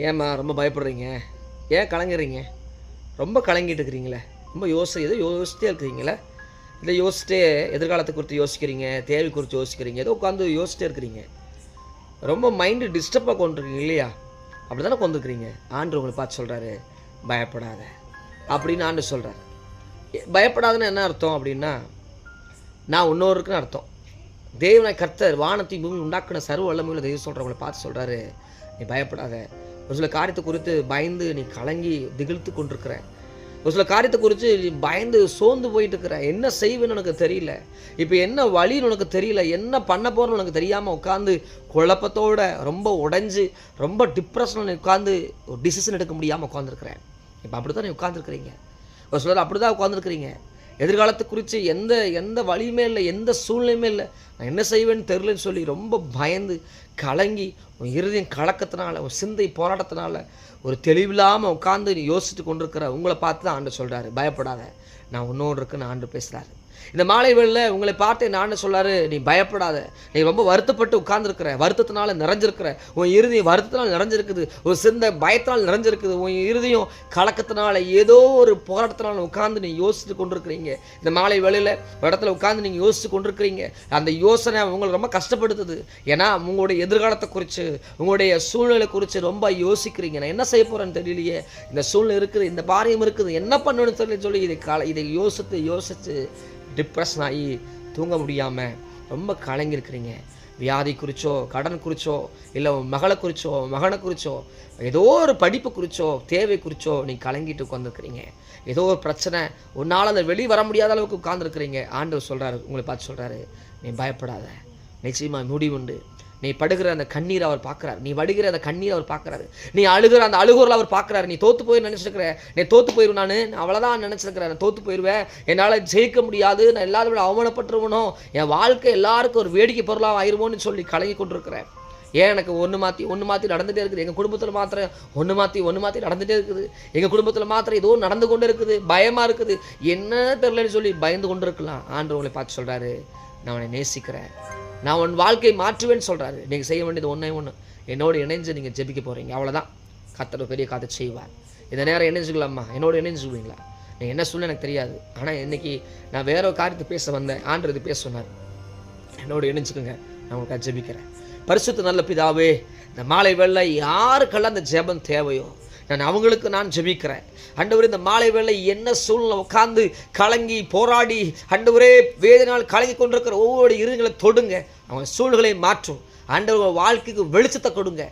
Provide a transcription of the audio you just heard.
ஏம்மா ரொம்ப பயப்படுறீங்க? ஏன் கலங்குறீங்க? ரொம்ப கலங்கிட்டு இருக்கிறீங்களே! ரொம்ப ஏதோ யோசிச்சிட்டே இருக்கிறீங்களே! இதை யோசிச்சிட்டே எதிர்காலத்தை குறித்து யோசிக்கிறீங்க, தேவை குறித்து யோசிக்கிறீங்க, ஏதோ உட்காந்து யோசிச்சிட்டே இருக்கிறீங்க. ரொம்ப மைண்டு டிஸ்டர்பாக கொண்டிருக்கீங்க இல்லையா? அப்படி தானே கொண்டிருக்கிறீங்க. ஆண்டவர் உங்களை பார்த்து சொல்கிறாரு, பயப்படாத அப்படின்னு ஆண்டவர் சொல்கிறார். பயப்படாதுன்னு என்ன அர்த்தம் அப்படின்னா, நான் இன்னொருக்குன்னு அர்த்தம். தேவனாய் கர்த்தர் வானத்தையும் பூமி உண்டாக்குன சர்வ வல்லமையுள்ள தெய்வம் சொல்கிறவங்களை பார்த்து சொல்கிறாரு, நீ பயப்படாத. ஒரு சில காரியத்தை குறித்து பயந்து நீ கலங்கி திகிழ்த்து கொண்டிருக்கிற. ஒரு சில காரியத்தை குறித்து நீ பயந்து சோர்ந்து போயிட்டு இருக்கிற. என்ன செய்வேன்னு உனக்கு தெரியல. இப்போ என்ன வழின்னு உனக்கு தெரியல. என்ன பண்ண போகிறன்னு உனக்கு தெரியாமல் உட்காந்து குழப்பத்தோட ரொம்ப உடைஞ்சு ரொம்ப டிப்ரெஷனில் உட்காந்து ஒரு டிசிஷன் எடுக்க முடியாமல் உட்காந்துருக்கிறேன். இப்போ அப்படி தான் நீ உட்காந்துருக்கிறீங்க. ஒரு சிலர் அப்படி தான் உட்காந்துருக்கிறீங்க. எதிர்காலத்தை குறித்து எந்த வழியுமே இல்லை, எந்த சூழ்நிலையுமே இல்லை. நான் என்ன செய்வேன்னு தெரிலன்னு சொல்லி ரொம்ப பயந்து கலங்கி உன் இருதயம் கலக்கத்தினால, உன் சிந்தை போராட்டத்தினால ஒரு தெளிவில்லாமல் உட்காந்து நீ யோசித்து கொண்டிருக்கிற உங்களை பார்த்து தான் ஆண்டு சொல்கிறாரு, பயப்படாத, நான் உன்னோடு இருக்குன்னு ஆண்டு பேசுகிறாரு. இந்த மாலை வேளையில் உங்களை பார்த்து என்ன ஆண்டு சொல்கிறாரு, நீ பயப்படாத. நீ ரொம்ப வருத்தப்பட்டு உட்கார்ந்துருக்கிற, வருத்தத்தினால நிறைஞ்சிருக்கிற, உன் இருதயம் வருத்தத்தினால் நிறைஞ்சிருக்குது, ஒரு சிந்தை பயத்தினால் நிறைஞ்சிருக்குது, உன் இருதயம் கலக்கத்தினால ஏதோ ஒரு போராட்டத்தினால உட்கார்ந்து நீ யோசித்து கொண்டிருக்கிறீங்க. இந்த மாலை வேளையில் ஒரு இடத்துல உட்கார்ந்து நீங்கள் யோசித்து கொண்டிருக்கிறீங்க. அந்த யோசனை உங்களை ரொம்ப கஷ்டப்படுத்துது. ஏன்னா உங்களுடைய எதிர்காலத்தை குறித்து, உங்களுடைய சூழ்நிலை குறித்து ரொம்ப யோசிக்கிறீங்க. நான் என்ன செய்ய போகிறேன்னு தெரியலையே, இந்த சூழ்நிலை இருக்குது, இந்த பாரியம் இருக்குது, என்ன பண்ணணும்னு சொல்லி இதை யோசித்து டிப்ரெஷன் ஆகி தூங்க முடியாமல் ரொம்ப கலங்கிருக்கிறீங்க. வியாதி குறிச்சோ, கடன் குறிச்சோ, இல்லை மகளை குறிச்சோ, மகனை குறிச்சோ, ஏதோ ஒரு படிப்பு குறிச்சோ, தேவை குறிச்சோ நீங்கள் கலங்கிட்டு உட்காந்துருக்கிறீங்க. ஏதோ ஒரு பிரச்சனை, உன்னால் அதை வெளியே வர முடியாத அளவுக்கு உட்காந்துருக்கிறீங்க. ஆண்டவர் சொல்கிறாரு, உங்களை பார்த்து சொல்கிறாரு, நீ பயப்படாத, நிச்சயமாக முடிவுண்டு. நீ படுகிற அந்த கண்ணீர் அவர் பார்க்குறாரு, நீ வடுகிற அந்த கண்ணீர் அவர் பார்க்குறாரு, நீ அழுகிற அந்த அழுகுறல அவர் பார்க்குறாரு. நீ தோற்று போய் நினச்சிருக்கிற, நீ தோற்று போயிடும், நான் அவ்வளோதான் நினச்சிருக்கிறேன், நான் தோற்று போயிடுவேன், என்னால் ஜெயிக்க முடியாது, நான் எல்லாரும் விட அவமானப்பட்டுருவனும், என் வாழ்க்கை எல்லாருக்கும் ஒரு வேடிக்கை பொருளாக ஆயிடுவோன்னு சொல்லி கலங்கி கொண்டிருக்கிறேன். ஏன் எனக்கு ஒன்று மாற்றி நடந்துகிட்டே இருக்குது. எங்கள் குடும்பத்தில் மாத்திரம் ஒன்று மாற்றி நடந்துகிட்டே இருக்குது. எங்கள் குடும்பத்தில் மாத்திரம் ஏதோ நடந்து கொண்டு இருக்குது, பயமாக இருக்குது, என்ன தெரியலன்னு சொல்லி பயந்து கொண்டு இருக்கலாம். ஆண்டவர் உங்களை பார்த்து சொல்கிறாரு, நான் உன்னை நேசிக்கிறேன், நான் உன் வாழ்க்கையை மாற்றுவேன்னு சொல்கிறாரு. நீங்கள் செய்ய வேண்டியது ஒன்று, என்னோடு இணைஞ்சு நீங்கள் ஜெபிக்க போகிறீங்க. அவ்வளோதான். கர்த்தர் பெரிய காதை செய்வார். இந்த நேரம் இணைஞ்சுக்கலாமா? என்னோடு இணைஞ்சுக்குவீங்களா? நீங்கள் என்ன சொல்ல எனக்கு தெரியாது. ஆனால் இன்றைக்கி நான் வேற ஒரு காரியத்தை பேச வந்தேன். ஆண்டவர் இது பேச சொன்னார். என்னோடு இணைஞ்சுக்குங்க, நான் உங்களுக்கு ஜெபிக்கிறேன். பரிசுத்த நல்ல பிதாவே, இந்த மாலை வேளை யாருக்கெல்லாம் அந்த ஜெபம் தேவையோ நான் ஜெபிக்கிறேன். ஆண்டவரே, இந்த மாலை வேளை என்ன சூழ்நிலை உட்கார்ந்து கலங்கி போராடி ஆண்டவரே வேதனால் கலங்கி கொண்டிருக்கிற ஒவ்வொரு இருதயங்களை தொடுங்க. அவங்க சூழ்நிலையை மாற்றும். ஆண்டவர் வாழ்க்கைக்கு வெளிச்சத்தை கொடுங்க.